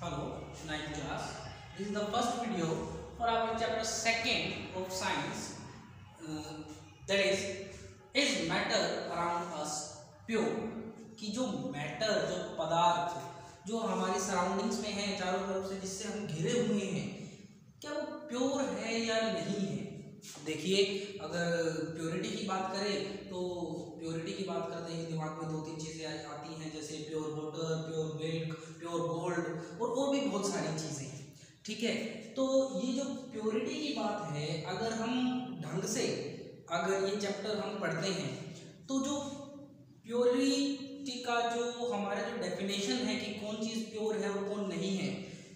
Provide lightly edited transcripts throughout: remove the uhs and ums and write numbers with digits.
Hello, 9th class. This is the first video for our chapter 2nd of science. That is matter around us pure? कि जो matter, जो पदार्थ जो हमारी surroundings में है चारों तरफ से, जिससे हम घिरे हुए हैं, क्या वो प्योर है या नहीं है। देखिए, अगर प्योरिटी की बात करें तो प्योरिटी की बात करते ही दिमाग में दो तीन चीज़ें आती हैं, जैसे pure water, pure milk, pure gold और भी बहुत सारी चीज़ें हैं। ठीक है, तो ये जो प्योरिटी की बात है, अगर हम ढंग से अगर ये चैप्टर हम पढ़ते हैं तो जो प्योरिटी का जो हमारा जो डेफिनेशन है कि कौन चीज़ प्योर है और कौन नहीं है,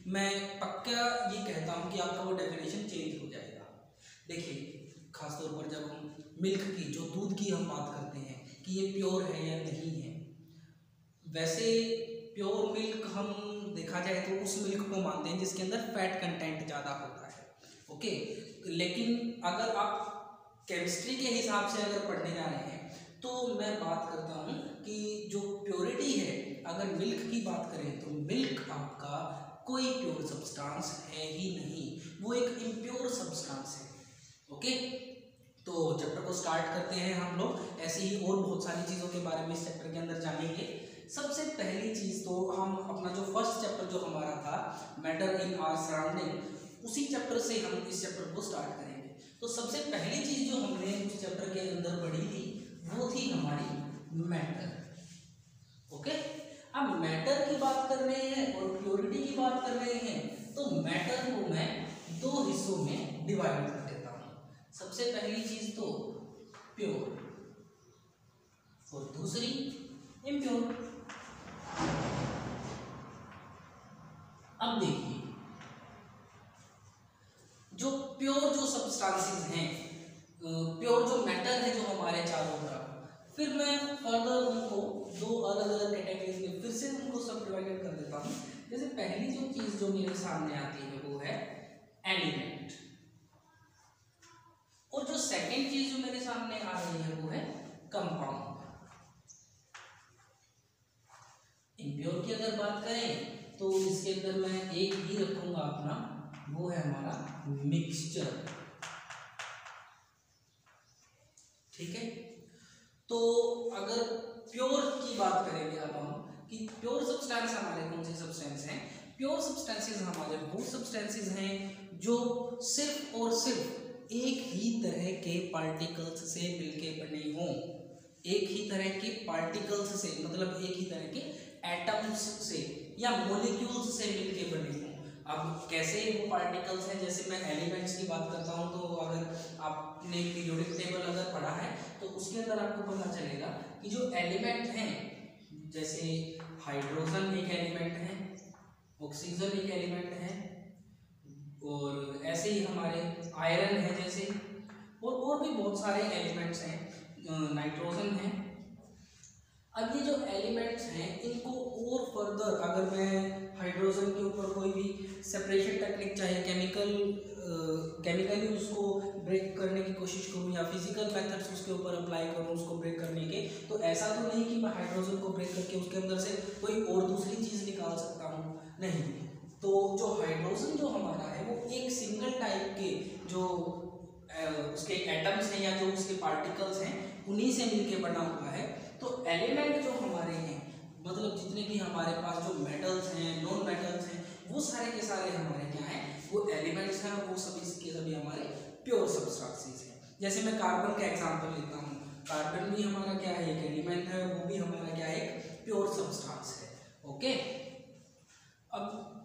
मैं पक्का ये कहता हूँ कि आपका वो डेफिनेशन चेंज हो जाएगा। देखिए, खासतौर पर जब हम मिल्क की, जो दूध की हम बात करते हैं कि ये प्योर है या नहीं है, वैसे प्योर मिल्क हम देखा जाए तो उस मिल्क को मानते हैं जिसके अंदर फैट कंटेंट ज़्यादा होता है। ओके, लेकिन अगर आप केमिस्ट्री के हिसाब से अगर पढ़ने जा रहे हैं तो मैं बात करता हूँ कि जो प्योरिटी है, अगर मिल्क की बात करें तो मिल्क आपका कोई प्योर सब्सटेंस है ही नहीं, वो एक इम्प्योर सब्सटेंस है। ओके, तो चैप्टर को स्टार्ट करते हैं हम लोग। ऐसे ही और बहुत सारी चीज़ों के बारे में इस चैप्टर के अंदर जानेंगे। सबसे पहली चीज़ तो हम अपना जो फर्स्ट चैप्टर जो हमारा था मैटर इन आवर सराउंडिंग, उसी चैप्टर से हम इस चैप्टर को स्टार्ट करेंगे। तो सबसे पहली चीज़ जो हमने उस चैप्टर के अंदर पढ़ी थी वो थी हमारी मैटर। ओके, अब मैटर की बात कर रहे हैं और प्योरिटी की बात कर रहे हैं, तो मैटर को मैं दो हिस्सों में डिवाइड कर देता हूँ। सबसे पहली चीज तो प्योर और दूसरी इम्प्योर। अब देखिए, जो प्योर जो सब्सटेंसेस हैं, प्योर जो मैटर है जो हमारे चारों तरफ, फिर मैं फर्दर उनको दो अलग अलग कैटेगरीज में फिर से उनको सब डिवाइडेड कर देता हूँ। जैसे पहली जो चीज जो मेरे सामने आती है वो है एलिमेंट, और जो सेकंड चीज जो मेरे सामने आ रही है वो है कंपाउंड। इम्प्योर की अगर बात करें तो इसके अंदर मैं एक ही रखूंगा अपना, वो है हमारा मिक्सचर। ठीक है, तो अगर प्योर की बात करेंगे अब हम कि प्योर सब्सटेंस हमारे कौन से सब्सटेंस हैं। प्योर सब्सटेंसेस हमारे वो सब्सटेंसेस हैं जो सिर्फ और सिर्फ एक ही तरह के पार्टिकल्स से मिलके बने हों। एक ही तरह के पार्टिकल्स से मतलब एक ही तरह के एटम्स से या मॉलिक्यूल्स से मिलके बने हों। अब कैसे वो पार्टिकल्स हैं, जैसे मैं एलिमेंट्स की बात करता हूँ, तो अगर आपने पीरियोडिक टेबल अगर पढ़ा है तो उसके अंदर आपको पता चलेगा कि जो एलिमेंट हैं, जैसे हाइड्रोजन एक एलिमेंट है, ऑक्सीजन एक एलिमेंट है, और ऐसे ही हमारे आयरन है जैसे, और भी बहुत सारे एलिमेंट्स हैं, नाइट्रोजन है। अब ये जो एलिमेंट्स हैं इनको और फर्दर अगर मैं हाइड्रोजन के ऊपर कोई भी सेपरेशन टेक्निक, चाहे केमिकली उसको ब्रेक करने की कोशिश करूँ या फिजिकल मेथड्स उसके ऊपर अप्लाई करूँ उसको ब्रेक करने के, तो ऐसा तो नहीं कि मैं हाइड्रोजन को ब्रेक करके उसके अंदर से कोई और दूसरी चीज़ निकाल सकता हूँ, नहीं। तो जो हाइड्रोजन जो हमारा है वो एक सिंगल टाइप के जो उसके एटम्स हैं या जो उसके पार्टिकल्स हैं उन्हीं से मिलके बना हुआ है। तो एलिमेंट जो हमारे हैं, मतलब जितने भी हमारे पास जो मेटल्स हैं, नॉन मेटल्स हैं, वो सारे के सारे हमारे क्या हैं, वो एलिमेंट्स हैं, वो सभी के सभी हमारे प्योर सब्सटेंसेस हैं। जैसे मैं कार्बन का एग्जांपल लेता हूँ, कार्बन भी हमारा क्या है, एक एलिमेंट है, वो भी हमारा क्या है, एक प्योर सब्सटेंस है। ओके, अब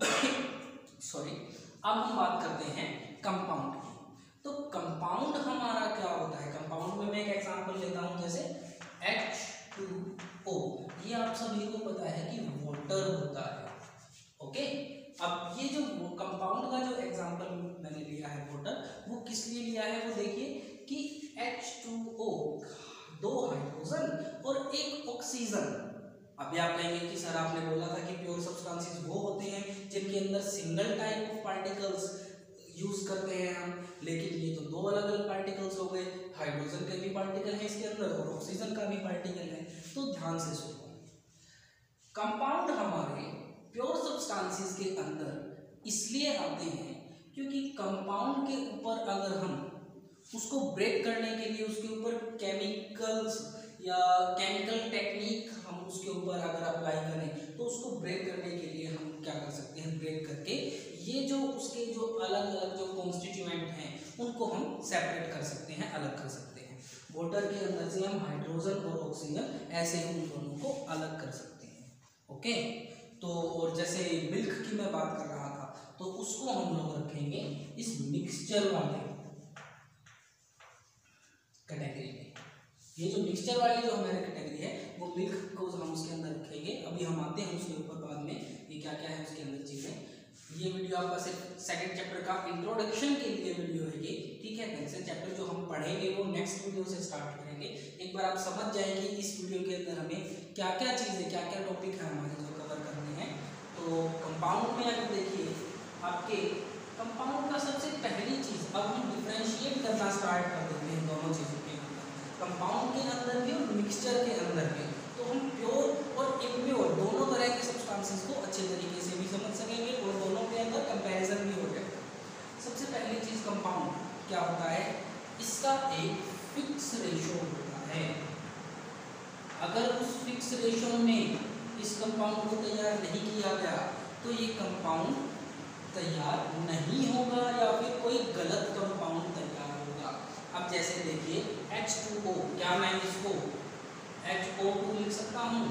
सॉरी, अब हम बात करते हैं कंपाउंड की। तो कंपाउंड हमारा क्या होता है, कंपाउंड में मैं एक एग्जांपल लेता हूँ, जैसे H2O, ये आप सभी को पता है कि वाटर होता है। ओके, अब ये जो कंपाउंड का जो एग्जांपल मैंने लिया है वाटर, वो किस लिए लिया है, वो देखिए कि H2O, दो हाइड्रोजन और एक ऑक्सीजन। अभी आप कहेंगे कि सर आपने बोला था कि प्योर सब्सटेंसेस वो होते हैं जिनके अंदर single type of particles use करते हैं हम, लेकिन ये तो दो अलग अलग पार्टिकल्स हो गए, हाइड्रोजन के भी पार्टिकल है इसके अंदर और ऑक्सीजन का भी पार्टिकल है। तो ध्यान से सुनो, कंपाउंड हमारे प्योर सब्सटेंसेस के अंदर इसलिए आते हैं क्योंकि कंपाउंड के ऊपर अगर हम उसको ब्रेक करने के लिए उसके ऊपर केमिकल्स या केमिकल टेक्निक हम उसके ऊपर अगर अप्लाई करें तो उसको ब्रेक करने के लिए हम क्या कर सकते हैं, ब्रेक करके ये जो उसके जो अलग अलग जो कॉन्स्टिट्यूएंट हैं उनको हम सेपरेट कर सकते हैं, अलग कर सकते हैं। वाटर के अंदर से हम हाइड्रोजन और ऑक्सीजन ऐसे उन दोनों को अलग कर सकते हैं। ओके, तो और जैसे मिल्क की मैं बात कर रहा था तो उसको हम लोग रखेंगे इस मिक्सचर वाले कैटेगरी में। ये जो मिक्सचर वाली जो हमारी कैटेगरी है वो मिल्क को हम उसके अंदर रखेंगे। अभी हम आते हैं उसके ऊपर बाद में ये क्या क्या है उसके अंदर चीज़ें। ये वीडियो आपका सिर्फ सेकंड चैप्टर का इंट्रोडक्शन के लिए वीडियो है ये, ठीक है। नेक्स्ट चैप्टर जो हम पढ़ेंगे वो नेक्स्ट वीडियो से स्टार्ट करेंगे। एक बार आप समझ जाएंगे इस वीडियो के अंदर हमें क्या क्या चीज़ें, क्या क्या टॉपिक है हमारे जो कवर करने हैं। तो कंपाउंड में अगर देखिए आपके कंपाउंड का सबसे पहली चीज़, अब हम डिफ्रेंशिएट करना स्टार्ट कर देते हैं दोनों चीज़ों के अंदर, कंपाउंड के अंदर भी और मिक्सचर के अंदर भी। तो हम प्योर और इम्प्योर दोनों तरह के सब्सटेंसेस को अच्छे तरीके से भी समझ सकेंगे और दोनों के अंदर कंपैरिजन भी हो जाएगा। सबसे पहली चीज़ कंपाउंड क्या होता है, इसका एक फिक्स रेशो होता है। अगर उस फिक्स रेशो में इस कंपाउंड को तैयार नहीं किया गया तो ये कंपाउंड तैयार नहीं होगा या फिर कोई गलत कंपाउंड तैयार होगा। अब जैसे देखिए H2O, क्या मैं इसको HO2 लिख सकता हूँ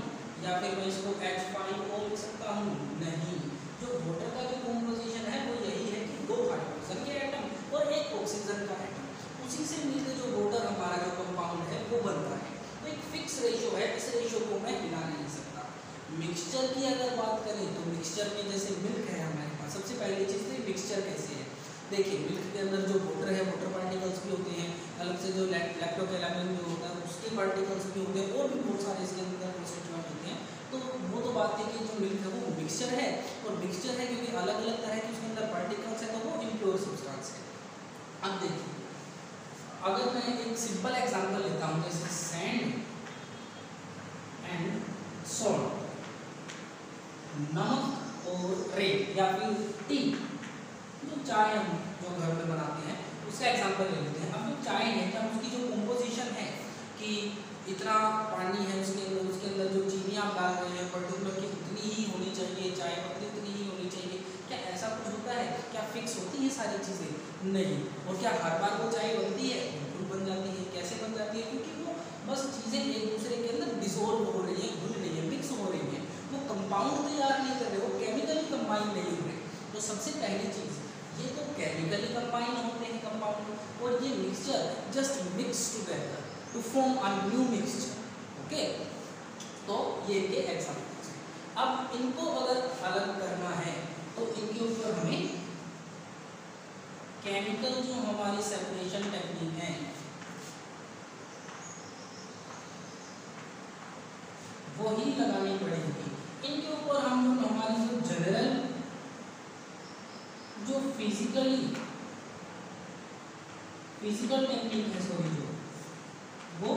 या फिर मैं इसको H5O लिख सकता हूँ? नहीं। जो वाटर का जो कॉम्पोजिशन है वो यही है कि 2 हाइड्रोजन के एटम और 1 ऑक्सीजन का एटम, उसी से मिलकर जो वाटर हमारा जो कंपाउंड है वो बनता है। तो एक फिक्स रेशो है, इस रेशो को मैं हिला नहीं सकता। मिक्सचर की अगर बात करें तो मिक्सचर में जैसे मिल्क है हमारे पास, सबसे पहली चीज़ तो मिक्सचर कैसे है। देखिए मिल्क के अंदर जो वाटर है, वाटर पार्टिकल्स भी होते हैं, अलग से जो लैक्टोकैलामिन जो होता है उसके पार्टिकल्स भी होते हैं और भी बहुत सारे इसके अंदर कॉन्स्टिट्यूएंट होते हैं। तो वो तो बात है कि जो मिल्क है वो मिक्सचर है, और मिक्सचर है क्योंकि अलग अलग तरह के उसके अंदर पार्टिकल्स है तो वो इम्प्योर सब्सटेंस है। अब देखिए अगर मैं एक सिंपल एग्जांपल लेता हूँ जैसे सैंड एंड सॉल्ट, नमक और रेत या फिर टी, जो चाय हम जो घर में बनाते हैं उसका एग्जांपल ले लेते हैं। अब जो चाय है क्या उसकी जो कंपोजिशन है कि इतना पानी है उसके अंदर जो चीनी आप डाल रहे हैं पर्टिकुलर की उतनी ही होनी चाहिए, चाय पत्ती उतनी ही होनी चाहिए, क्या ऐसा कुछ होता है? क्या फिक्स होती है सारी चीज़ें? नहीं। और क्या हर बार वो चाय बनती है? बिल्कुल बन जाती है। कैसे बन जाती है? क्योंकि वो बस चीज़ें एक दूसरे के अंदर डिसोल्व हो रही है, घुल रही है, मिक्स हो रही है, वो कंपाउंड तैयार नहीं कर रहे, वो केमिकली कंबाइन नहीं हो रहे। तो सबसे पहली चीज़ ये तो केमिकली कंबाइन होते हैं कंपाउंड, और ये mixture just mix together to form a new mixture. Okay, तो ये के एग्जांपल्स हैं। अब इनको अगर अलग करना है तो इनके ऊपर हमें केमिकल जो हमारी सेपरेशन टेक्निक है वो ही लगानी पड़ेगी। इनके ऊपर हम हमारी जो जनरल जो फिजिकल टेक्निक है सॉरी जो वो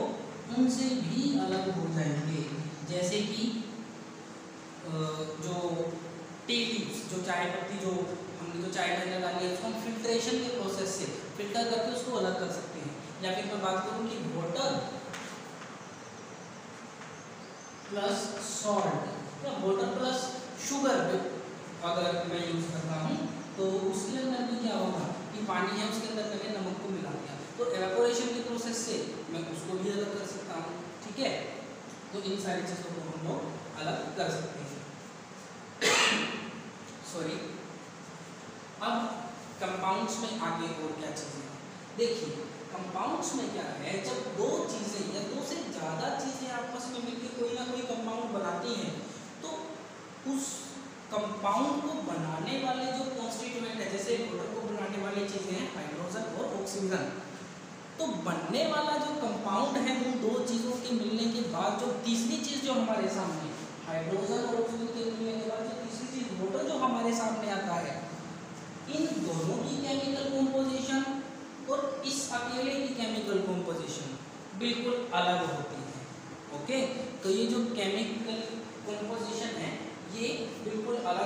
उनसे भी अलग हो जाएंगे। जैसे कि जो टी लीव्स, जो चाय पत्ती जो हमने जो चाय के अंदर डाली है उसको हम फिल्ट्रेशन के प्रोसेस से फिल्टर करके उसको अलग कर सकते हैं। या फिर मैं बात करूँ कि वाटर प्लस सॉल्ट या वाटर प्लस शुगर अगर मैं यूज़ करता हूँ तो उसके अंदर भी क्या होगा कि पानी है उसके अंदर मैंने नमक को मिला दिया तो एवेपोरेशन के प्रोसेस से मैं उसको भी अलग कर सकता हूँ। ठीक है, तो इन सारी चीज़ों को हम लोग अलग कर सकते हैं। सॉरी, अब कंपाउंड्स में आगे और क्या चीज़ें हैं देखिए। कंपाउंड्स में क्या है, जब दो चीज़ें या दो से ज़्यादा चीज़ें आपस में मिलकर कोई ना कोई कंपाउंड बनाती हैं तो उस कंपाउंड को बनाने वाले जो कॉन्स्टिट्यूएंट है, जैसे वाटर को बनाने वाली चीज़ें हैं हाइड्रोजन और ऑक्सीजन, तो बनने वाला जो कंपाउंड है उन दो चीज़ों के मिलने के बाद जो तीसरी चीज़ जो हमारे सामने हाइड्रोजन और ऑक्सीजन के मिलने के बाद जो तीसरी चीज़ वाटर जो हमारे सामने आता है, इन दोनों की केमिकल कॉम्पोजिशन और इस अकेले की केमिकल कॉम्पोजिशन बिल्कुल अलग होती है। ओके, तो ये जो केमिकल कॉम्पोजिशन है ये बिल्कुल अलग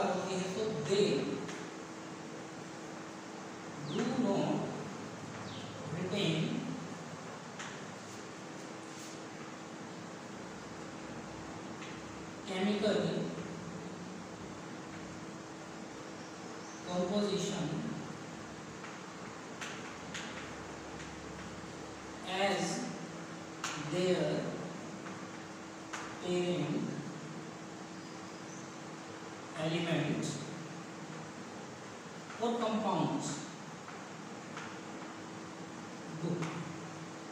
chemical composition as their parent elements or compounds group।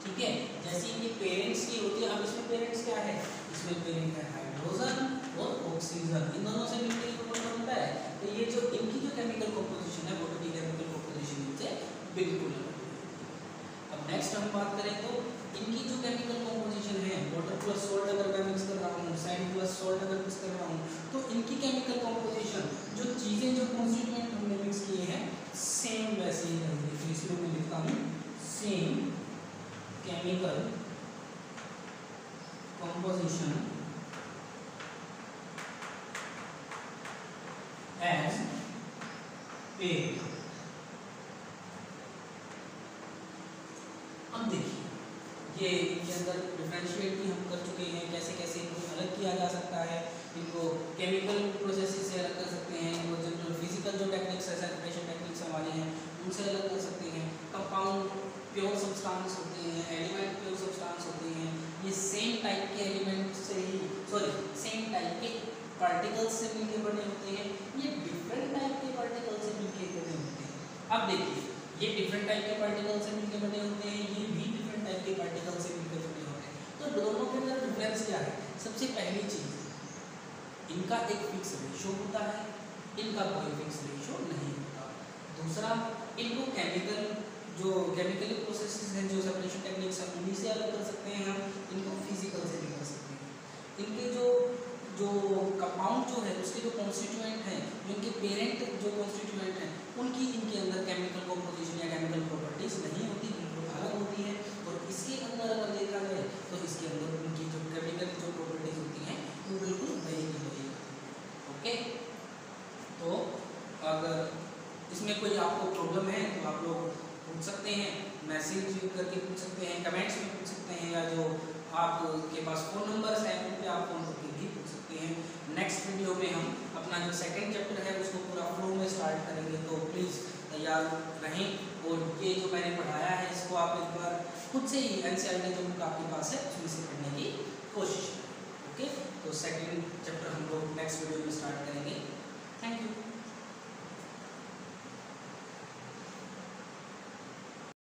ठीक है, जैसे इनके पेरेंट्स की होती है। अब इसमें पेरेंट्स क्या है, इसमें पेरेंट है हाइड्रोजन और ऑक्सीजन, इन दोनों से मिलकर ग्रुप बनता है। तो ये जो इनकी जो केमिकल कंपोजिशन है वो तो केमिकल कंपोजिशन इनसे बिल्कुल अलग है। अब नेक्स्ट हम बात करें तो इनकी जो केमिकल कंपोजिशन है, वाटर प्लस सॉल्ट अगर मैं मिक्स कर रहा हूँ, सैंड प्लस सॉल्ट अगर मिक्स कर रहा हूँ, तो इनकी केमिकल कंपोजिशन जो चीजें जो कॉन्स्टिट्यूएंट हमने मिक्स किए हैं सेम वैसे ही रहेंगे। तो इसमें मैं लिखता हूँ same chemical composition as per. अब देखिए ये इनके अंदर डिफरेंशिएट भी हम कर चुके हैं, कैसे कैसे इनको अलग किया जा सकता है। इनको केमिकल प्रोसेस से अलग कर सकते हैं, इनको जो फिजिकल जो टेक्निक्स है, सेपरेशन टेक्निक्स हमारे हैं उनसे अलग कर सकते हैं। कंपाउंड प्योर सब्सटेंस होते हैं, एलिमेंट प्योर सब्सटेंस होते हैं, ये सेम टाइप के एलिमेंट से ही सेम टाइप के पार्टिकल्स से मिलकर बने होते हैं, ये डिफरेंट टाइप के पार्टिकल्स से मिलकर बने होते हैं। अब देखिए ये डिफरेंट टाइप के पार्टिकल्स से मिलकर बने होते हैं, ये भी डिफरेंट टाइप के पार्टिकल से मिलकर बने होते हैं। तो दोनों के अंदर डिफरेंस क्या है? सबसे पहली चीज इनका एक फिक्स रेशियो होता है, इनका कोई फिक्स रेशियो नहीं होता। दूसरा, इनको केमिकली प्रोसेसेस हैं, जो सेपरेशन टेक्निक्स हैं उन्हीं से अलग कर सकते हैं हम, इनको फिजिकल से भी कर सकते हैं। इनके जो कंपाउंड जो है उसके जो कॉन्स्टिट्यूएंट हैं, जो इनके पेरेंट जो कॉन्स्टिट्यूएंट हैं उनकी इनके अंदर केमिकल कंपोजिशन या केमिकल प्रॉपर्टीज नहीं होती, बिल्कुल अलग होती है। और इसके अंदर अगर देखा जाए तो इसके अंदर उनकी जो केमिकल जो प्रॉपर्टीज होती हैं वो बिल्कुल नई की नई होती है। ओके, तो अगर इसमें कोई आपको प्रॉब्लम है तो आप लोग पूछ सकते हैं, मैसेज करके पूछ सकते हैं, कमेंट्स में पूछ सकते हैं, या जो आपके पास फ़ोन नंबर्स हैं उन पे आप फ़ोन करके भी पूछ सकते हैं। नेक्स्ट वीडियो में हम अपना जो सेकंड चैप्टर है उसको पूरा फ्लो में स्टार्ट करेंगे, तो प्लीज़ तैयार रहें। और ये जो मैंने पढ़ाया है इसको आप एक बार खुद से ही एनसीईआरटी जो बुक आपके पास है उसमें से पढ़ने की कोशिश करें। ओके, तो सेकंड चैप्टर हम लोग नेक्स्ट वीडियो में